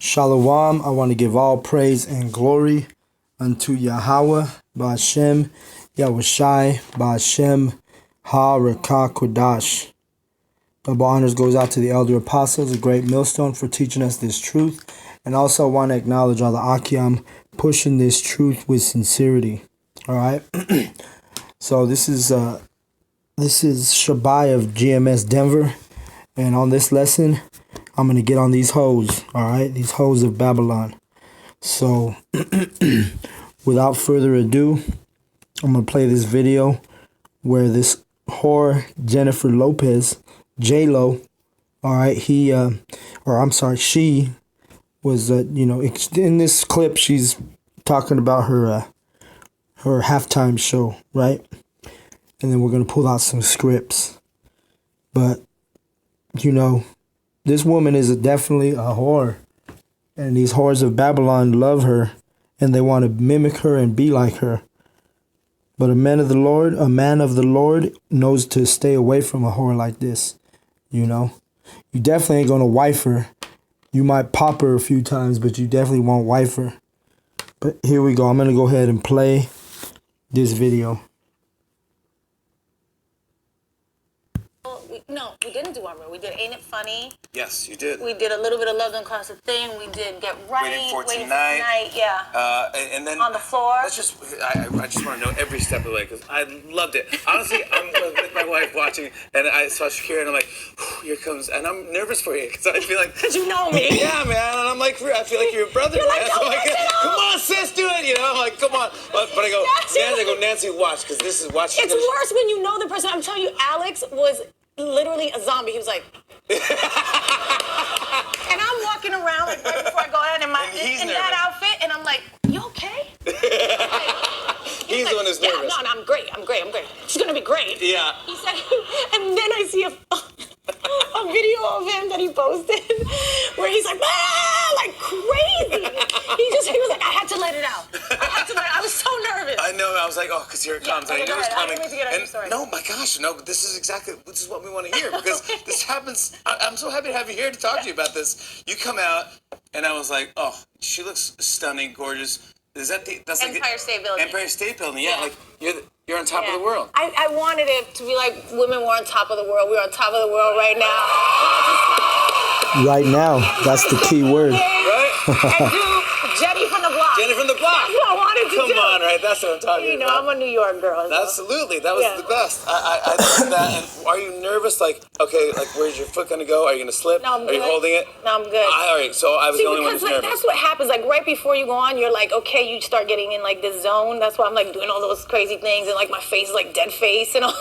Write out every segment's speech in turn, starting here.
Shalom. I want to give all praise and glory unto Yahweh, Ba'ashem, Yahushai, Ba'ashem, Ha-Rakah Kodash. Double honors goes out to the elder apostles, a great millstone, for teaching us this truth. And also I want to acknowledge all the Akiam pushing this truth with sincerity. All right. So this is Shabai of GMS Denver. And on this lesson, I'm going to get on these hoes. All right. These hoes of Babylon. So without further ado, I'm going to play this video where this whore, Jennifer Lopez, J-Lo, all right, she was, in this clip, she's talking about her halftime show, right? And then we're going to pull out some scripts. But, this woman is definitely a whore. And these whores of Babylon love her. And they want to mimic her and be like her. But a man of the Lord knows to stay away from a whore like this. You definitely ain't going to wife her. You might pop her a few times, but you definitely won't wife her. But here we go. I'm going to go ahead and play this video. No, we didn't do our reel. We did Ain't It Funny? Yes, you did. We did a little bit of Love Don't Cost a Thing. We did Get Right. Waiting for Tonight. Yeah. And then On the Floor. I just want to know every step of the way because I loved it. Honestly, I'm with my wife watching, and I saw Shakira, and I'm like, here comes, and I'm nervous for you because I feel like Because you know me. yeah, man, and I'm like, I feel like you're a brother, You're man. like, So don't push it come off. on, sis, do it. I'm like, come on. But I go, Nancy, watch because this is watch. It's worse when you know the person. I'm telling you, Alex was literally a zombie. He was like... and I'm walking around like right before I go out in that outfit, and I'm like, you okay? He's the one who's nervous. Yeah, no, I'm great. She's gonna be great. Yeah. He said, and then I see a video of him that he posted where he's like, like crazy. He was like, I had to let it out. I was so nervous. I know. I was like, oh, because here it comes. I knew it was coming. And no, my gosh, no. But this is what we want to hear because this happens. I'm so happy to have you here to talk to you about this. You come out, and I was like, oh, she looks stunning, gorgeous. Is that that's like Empire State Building? Empire State Building, yeah. Like you're on top of the world. I wanted it to be like women were on top of the world. We're on top of the world right now. Right now, that's the key word. Right? And do Jenny from the block. Jenny from the block. That's what I wanted to do. Come on, right? That's what I'm talking about. I'm a New York girl. So. Absolutely. That was the best. I love that. And are you nervous? Like, okay, like where's your foot going to go? Are you going to slip? No, I'm good. Are you holding it? No, I'm good. All right, so I was the only one who's nervous. That's what happens. Like right before you go on, you're like, okay, you start getting in like this zone. That's why I'm like doing all those crazy things and like my face is like dead face and all.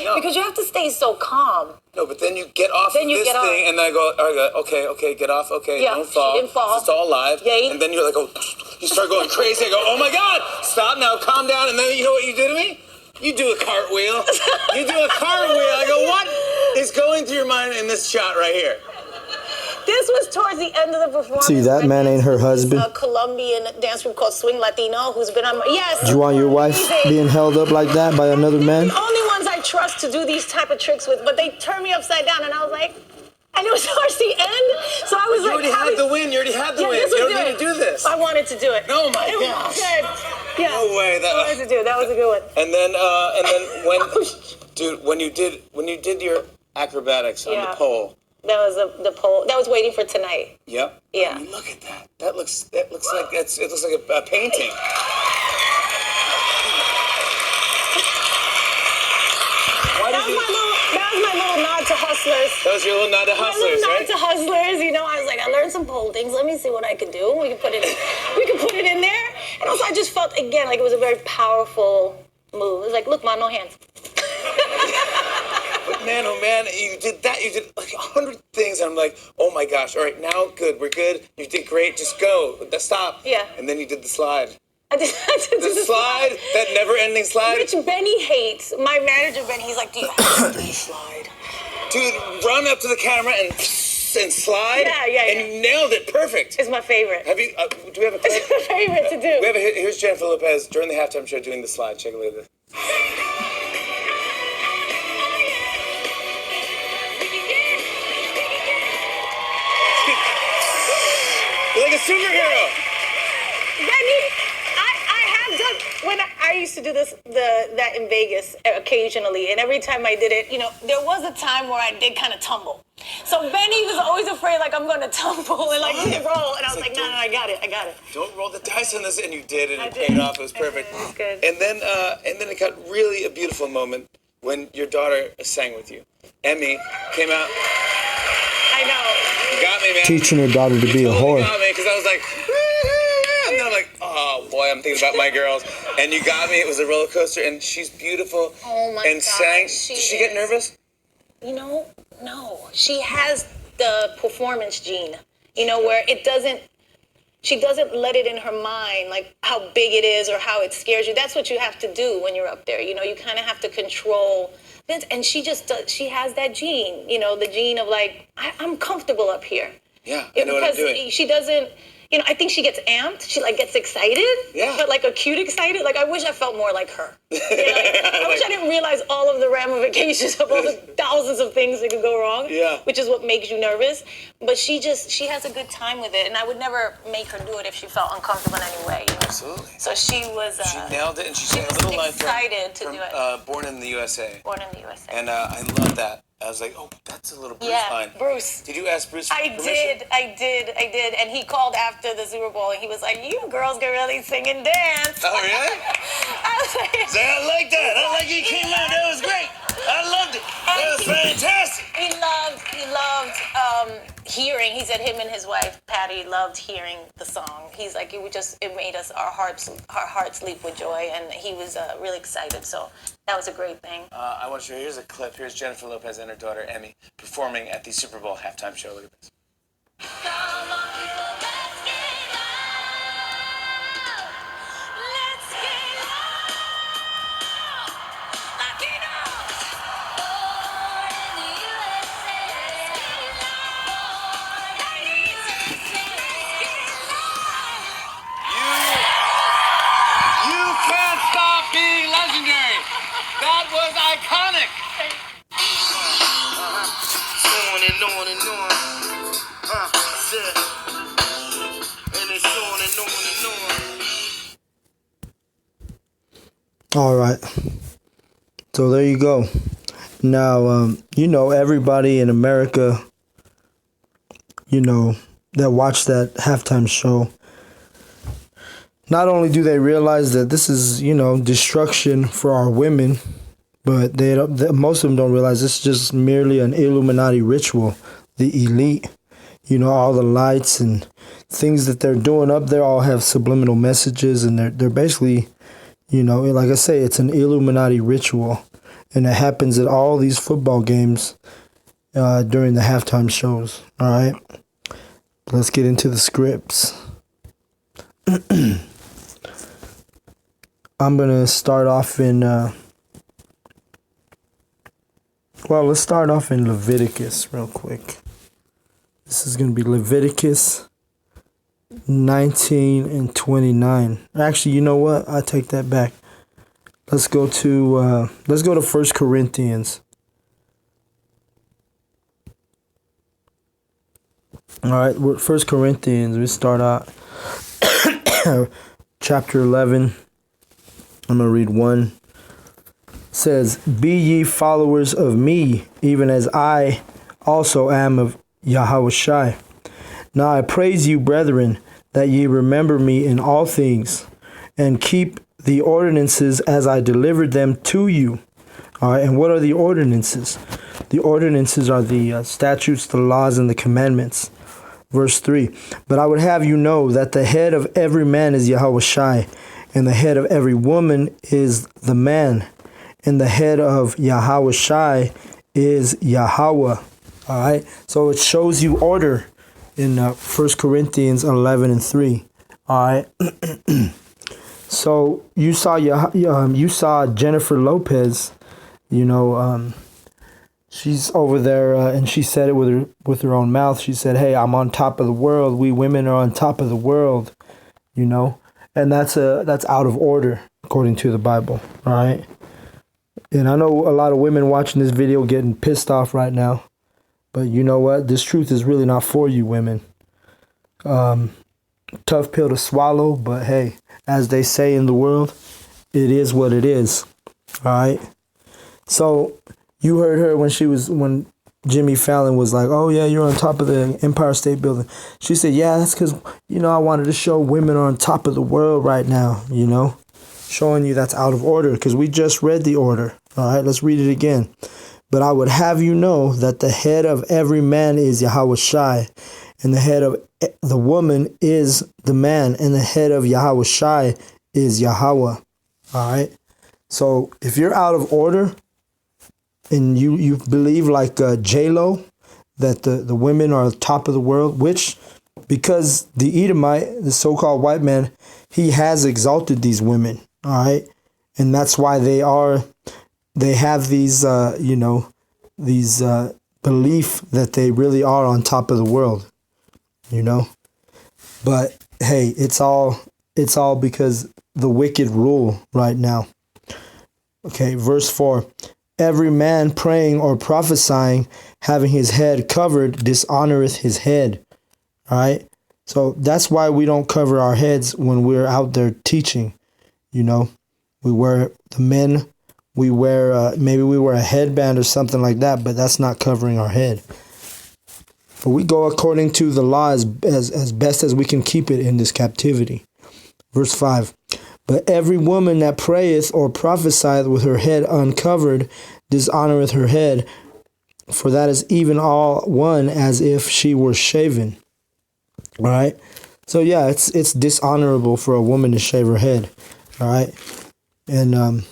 No. Because you have to stay so calm. No, but then you get off thing, and then I go, all right, okay, get off, okay, don't fall. She didn't fall. It's all live. Yeah. And then you're like, oh, you start going crazy. I go, oh my God, stop now, calm down. And then you know what you do to me? You do a cartwheel. I go, what is going through your mind in this shot right here? This was towards the end of the performance. See, that man ain't her husband. A Colombian dance group called Swing Latino, who's been on my... Yes. Do you want your wife being held up like that by another man? The only ones I trust to do these type of tricks with, but they turned me upside down, and I was like... And it was towards the end, so I was you already had the win. You don't need to do this. I wanted to do it. Oh my gosh. Yeah. No way. I wanted to do it. That was a good one. And then when you did your acrobatics on the pole. That was the pole. That was Waiting for Tonight. Yep. Yeah. I mean, look at that. It looks like a painting. That was my little nod to Hustlers. That was your little nod to Hustlers, right? Nod to Hustlers. I was like, I learned some pole things. Let me see what I could do. We could put it in there. And also, I just felt again like it was a very powerful move. It was like, look, Mom, no hands. But man, oh man, you did that. You did like 100 things. And I'm like, oh my gosh. All right, now good. We're good. You did great. Just go. Stop. Yeah. And then you did the slide. I did the slide, that never-ending slide. Which Benny hates. My manager, Benny, he's like, do you have to do the slide? Dude, run up to the camera and slide. Yeah. And you nailed it. Perfect. It's my favorite. Have you? Do we have a clip? It's my favorite to do. Here's Jennifer Lopez during the halftime show doing the slide. Check a look at this. superhero. Benny, I have done when I used to do that in Vegas occasionally, and every time I did it, there was a time where I did kind of tumble. So Benny was always afraid like I'm gonna tumble and like roll, and I was like, no, I got it. Don't roll the dice on this, and you did, and I it did. paid off. It was perfect. It was good. And then it got really a beautiful moment when your daughter sang with you. Emmy came out. I know. You got me, man. Teaching her daughter to be a whore. You got me, because I was like, and I'm like, oh boy, I'm thinking about my girls. And you got me. It was a roller coaster, and she's beautiful. Oh my and God, sang. Did she get nervous? No. She has the performance gene, where she doesn't let it in her mind, like how big it is or how it scares you. That's what you have to do when you're up there. You kind of have to control this. And she just does, she has that gene, the gene of like, I'm comfortable up here. Yeah, I know what I'm doing. Because she doesn't, I think she gets amped. She like gets excited. Yeah. But like a cute excited. Like I wish I felt more like her. I wish I didn't realize all of the ramifications of all the thousands of things that could go wrong. Yeah. Which is what makes you nervous. But she has a good time with it, and I would never make her do it if she felt uncomfortable in any way. Absolutely. So she was. She nailed it, and she sang a little line from excited to do it. Born in the USA. Born in the USA. And I love that. I was like, oh, that's a little Bruce line. Bruce. Did you ask Bruce for permission? I did. And he called after the Super Bowl, and he was like, you girls can really sing and dance. Oh, really? I was like, I like that. I like you came out. That was great. I loved it. That was fantastic. He loved hearing. He said him and his wife, Patty, loved hearing the song. He's like, it made us, our hearts leap with joy, and he was really excited. So that was a great thing. I want to show you, here's a clip. Here's Jennifer Lopez and her daughter, Emmy, performing at the Super Bowl halftime show. Look at this. Being legendary. That was iconic. On and on and on. And it's on and on and on. All right. So there you go. Now, everybody in America, that watched that halftime show, not only do they realize that this is, destruction for our women, but most of them don't realize this is just merely an Illuminati ritual. The elite, all the lights and things that they're doing up there all have subliminal messages, and they're basically, like I say, it's an Illuminati ritual, and it happens at all these football games during the halftime shows. All right, let's get into the scripts. I'm going to start off in, let's start off in Leviticus real quick. This is going to be Leviticus 19 and 29. Actually, you know what? I take that back. Let's go to 1 Corinthians. All right, 1 Corinthians, we start out chapter 11. I'm going to read 1. It says, be ye followers of me, even as I also am of Yahushua. Now I praise you, brethren, that ye remember me in all things, and keep the ordinances as I delivered them to you. All right, and what are the ordinances? The ordinances are the statutes, the laws, and the commandments. Verse 3, but I would have you know that the head of every man is Yahushua, and the head of every woman is the man, and the head of Yahushua is Yahweh. All right, so it shows you order in 1 Corinthians 11 and 3. All right, so you saw Jennifer Lopez, she's over there, and she said it with her own mouth. She said, "Hey, I'm on top of the world. We women are on top of the world," and that's out of order according to the Bible. All right, and I know a lot of women watching this video getting pissed off right now, but you know what? This truth is really not for you, women. tough pill to swallow, but hey, as they say in the world, it is what it is. All right. So you heard her when Jimmy Fallon was like, "Oh yeah, you're on top of the Empire State Building." She said, "Yeah, that's because I wanted to show women are on top of the world right now. Showing you that's out of order because we just read the order. All right, let's read it again. But I would have you know that the head of every man is Yahweh Shai, and the head of the woman is the man, and the head of Yahweh Shai is Yahweh." All right. So if you're out of order and you believe like J-Lo that the women are top of the world, which because the Edomite, the so-called white man, he has exalted these women. All right. And that's why they have these, these belief that they really are on top of the world, But hey, it's all because the wicked rule right now. Okay, verse 4. Every man praying or prophesying, having his head covered, dishonoreth his head. All right. So that's why we don't cover our heads when we're out there teaching. We wear maybe we wear a headband or something like that, but that's not covering our head. But we go according to the law as best as we can keep it in this captivity. Verse 5. But every woman that prayeth or prophesieth with her head uncovered dishonoreth her head, for that is even all one as if she were shaven. All right. So yeah, it's dishonorable for a woman to shave her head. All right. And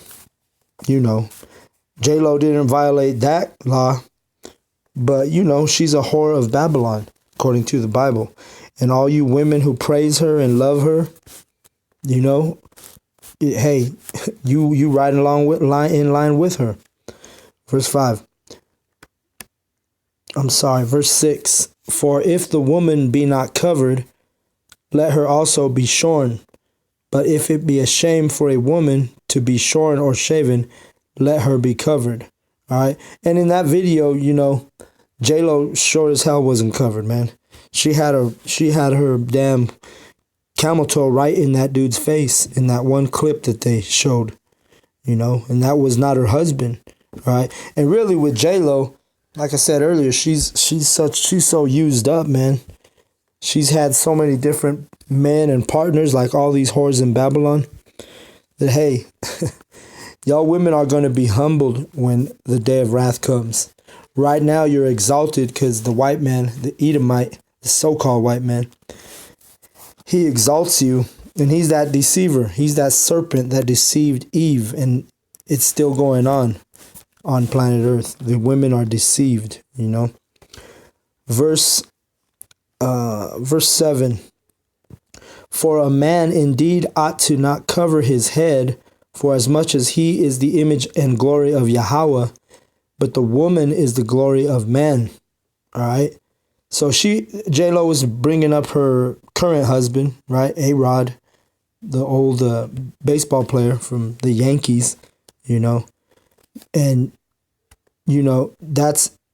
J-Lo didn't violate that law, but she's a whore of Babylon, according to the Bible. And all you women who praise her and love her, hey, you ride in line with her. Verse 5. Verse 6. For if the woman be not covered, let her also be shorn. But if it be a shame for a woman to be shorn or shaven, let her be covered. All right. And in that video, J-Lo short as hell wasn't covered, man. She had her damn camel toe right in that dude's face in that one clip that they showed, and that was not her husband. All right. And really with J-Lo, like I said earlier, she's so used up, man. She's had so many different men and partners, like all these whores in Babylon, that, hey, y'all women are going to be humbled when the day of wrath comes. Right now, you're exalted because the white man, the Edomite, the so-called white man, he exalts you, and he's that deceiver. He's that serpent that deceived Eve, and it's still going on planet Earth. The women are deceived, Verse 7. For a man indeed ought to not cover his head, for as much as he is the image and glory of Yahweh, but the woman is the glory of man. All right. So J-Lo was bringing up her current husband, right? A-Rod, the old baseball player from the Yankees, and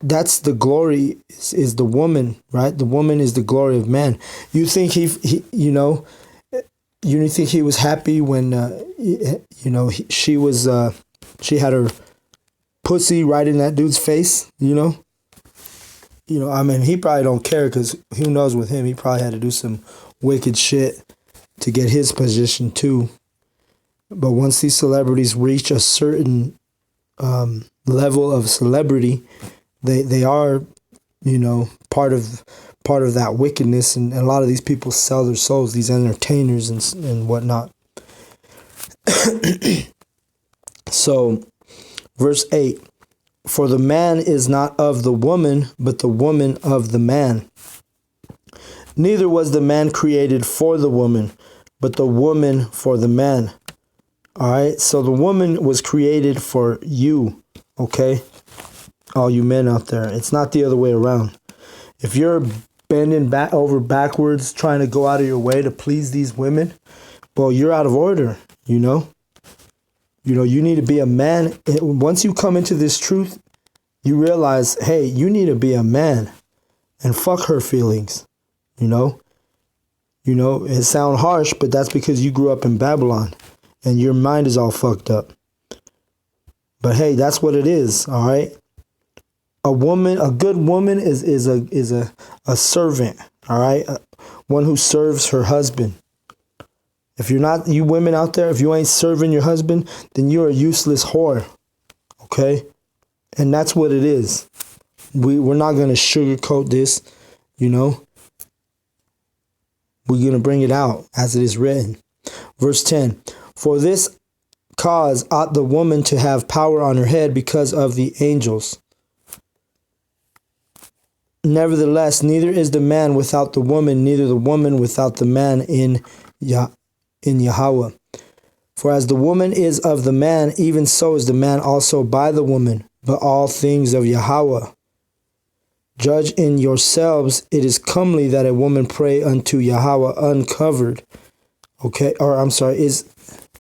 that's the glory is the woman, right? The woman is the glory of man. You think you think he was happy when she had her pussy right in that dude's face, I mean, he probably don't care because who knows with him, he probably had to do some wicked shit to get his position too. But once these celebrities reach a certain level of celebrity, they are, part of that wickedness, and a lot of these people sell their souls, these entertainers and whatnot. So, verse 8, for the man is not of the woman, but the woman of the man. Neither was the man created for the woman, but the woman for the man. All right, so the woman was created for you, okay? All you men out there, it's not the other way around. If you're bending back over backwards, trying to go out of your way to please these women, well, you're out of order, you need to be a man. Once you come into this truth, you realize, hey, you need to be a man and fuck her feelings, You know, it sounds harsh, but that's because you grew up in Babylon and your mind is all fucked up. But hey, that's what it is, all right? A good woman is a servant, all right? One who serves her husband. If you're not, you women out there, if you ain't serving your husband, then you're a useless whore, okay? And that's what it is. We're not going to sugarcoat this, you know? We're going to bring it out as it is written. Verse 10, for this cause ought the woman to have power on her head because of the angels. Nevertheless, neither is the man without the woman, neither the woman without the man in Yahweh. For as the woman is of the man, even so is the man also by the woman, but all things of Yahweh. Judge in yourselves, it is comely that a woman pray unto Yahweh uncovered. Okay, or I'm sorry,